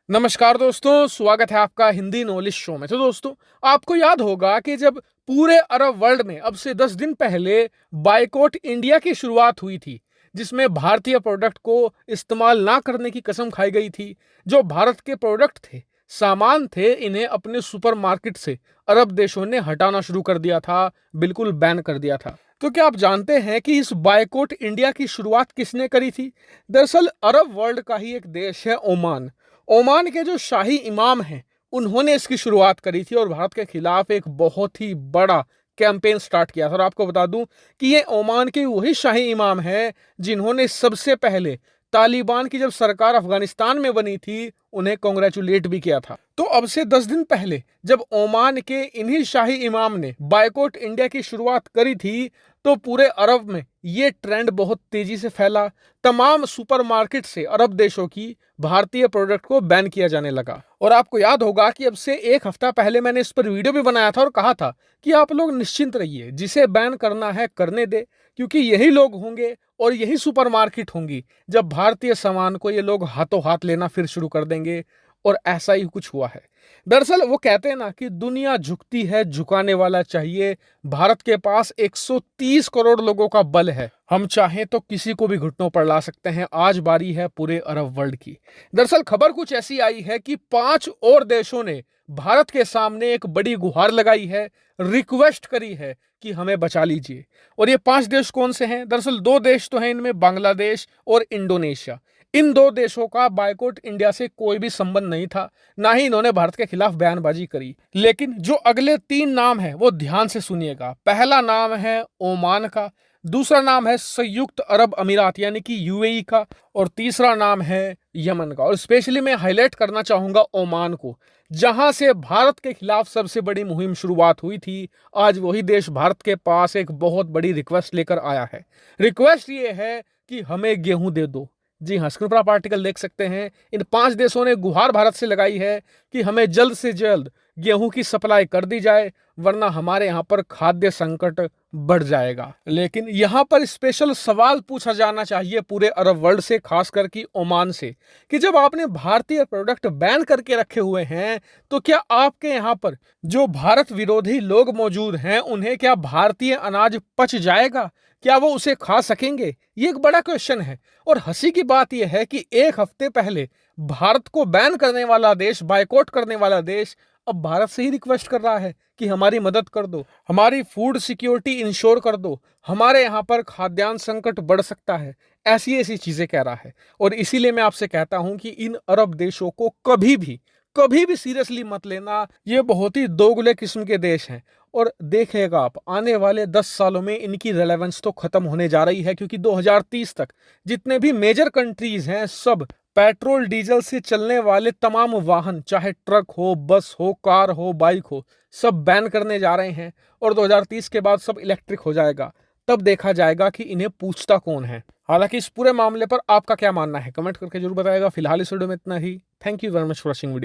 नमस्कार दोस्तों, स्वागत है आपका हिंदी नॉलेज शो में। तो दोस्तों, आपको याद होगा कि जब पूरे अरब वर्ल्ड में अब से 10 दिन पहले बायकॉट इंडिया की शुरुआत हुई थी, जिसमें भारतीय प्रोडक्ट को इस्तेमाल ना करने की कसम खाई गई थी। जो भारत के प्रोडक्ट थे, सामान थे, इन्हें अपने सुपरमार्केट से अरब देशों ने हटाना शुरू कर दिया था, बिल्कुल बैन कर दिया था। तो क्या आप जानते हैं कि इस बायकॉट इंडिया की शुरुआत किसने करी थी? दरअसल अरब वर्ल्ड का ही एक देश है ओमान। ओमान के जो शाही इमाम हैं, उन्होंने इसकी शुरुआत करी थी और भारत के खिलाफ एक बहुत ही बड़ा कैंपेन स्टार्ट किया था। और आपको बता दूं कि ये ओमान के वही शाही इमाम हैं जिन्होंने सबसे पहले तालिबान की जब सरकार अफगानिस्तान में बनी थी, उन्हें कॉन्ग्रेचुलेट भी किया था। तो अब से 10 दिन पहले जब ओमान के इन्हीं शाही इमाम ने बायकॉट इंडिया की शुरुआत करी थी, तो पूरे अरब में ये ट्रेंड बहुत तेजी से फैला। तमाम सुपरमार्केट से अरब देशों की भारतीय प्रोडक्ट को बैन किया जाने लगा। और आपको याद होगा कि अब से एक हफ्ता पहले मैंने इस पर वीडियो भी बनाया था और कहा था कि आप लोग निश्चिंत रहिए, जिसे बैन करना है करने दे, क्योंकि यही लोग होंगे और यही सुपरमार्केट होंगी जब भारतीय सामान को ये लोग हाथों हाथ लेना फिर शुरू कर देंगे। और ऐसा ही कुछ हुआ है। दरअसल वो कहते हैं ना कि दुनिया झुकती है, झुकाने वाला चाहिए। भारत के पास 130 करोड़ लोगों का बल है, हम चाहें तो किसी को भी घुटनों पर ला सकते हैं। आज बारी है पूरे अरब वर्ल्ड की। दरअसल खबर कुछ ऐसी आई है कि 5 और देशों ने भारत के सामने एक बड़ी गुहार लगाई है, रिक्वेस्ट करी है कि हमें बचा लीजिए। और ये 5 देश कौन से हैं? दरअसल 2 देश तो हैं इनमें, बांग्लादेश और इंडोनेशिया। इन 2 देशों का बायकॉट इंडिया से कोई भी संबंध नहीं था, ना ही इन्होंने भारत के खिलाफ बयानबाजी करी। लेकिन जो अगले 3 नाम है वो ध्यान से सुनिएगा। पहला नाम है ओमान का, दूसरा नाम है संयुक्त अरब अमीरात यानी कि यूएई का, और तीसरा नाम है यमन का। और स्पेशली मैं हाईलाइट करना चाहूंगा ओमान को, जहां से भारत के खिलाफ सबसे बड़ी मुहिम शुरुआत हुई थी। आज वही देश भारत के पास एक बहुत बड़ी रिक्वेस्ट लेकर आया है। रिक्वेस्ट ये है कि हमें गेहूं दे दो। जी हाँ, स्क्रीन पर आप आर्टिकल देख सकते हैं। इन 5 देशों ने गुहार भारत से लगाई है कि हमें जल्द से जल्द गेहूं की सप्लाई कर दी जाए, वरना हमारे यहाँ पर खाद्य संकट बढ़ जाएगा। लेकिन यहाँ पर स्पेशल सवाल पूछा जाना चाहिए पूरे अरब वर्ल्ड से, खासकर कि ओमान से, कि जब आपने भारतीय प्रोडक्ट बैन करके रखे हुए हैं, तो क्या आपके यहाँ पर जो भारत विरोधी लोग मौजूद हैं, उन्हें क्या भारतीय अनाज पच जाएगा? क्या वो उसे खा सकेंगे? ये एक बड़ा क्वेश्चन है। और हंसी की बात यह है कि एक हफ्ते पहले भारत को बैन करने वाला देश, बायकॉट करने वाला देश, अब भारत से ही रिक्वेस्ट कर रहा है कि हमारी मदद कर दो, हमारी फूड सिक्योरिटी इंश्योर कर दो, हमारे यहाँ पर खाद्यान्न संकट बढ़ सकता है। ऐसी ऐसी चीजें कह रहा है। और इसीलिए मैं आपसे कहता हूं कि इन अरब देशों को कभी भी सीरियसली मत लेना। ये बहुत ही दोगले किस्म के देश हैं। और देखिएगा आप, आने वाले 10 सालों में इनकी रेलेवेंस तो खत्म होने जा रही है, क्योंकि 2030 तक जितने भी मेजर कंट्रीज हैं, सब पेट्रोल डीजल से चलने वाले तमाम वाहन, चाहे ट्रक हो, बस हो, कार हो, बाइक हो, सब बैन करने जा रहे हैं। और 2030 के बाद सब इलेक्ट्रिक हो जाएगा। तब देखा जाएगा कि इन्हें पूछता कौन है। हालांकि इस पूरे मामले पर आपका क्या मानना है, कमेंट करके जरूर बताएगा। फिलहाल इस वीडियो में इतना ही। Thank you very much for watching video.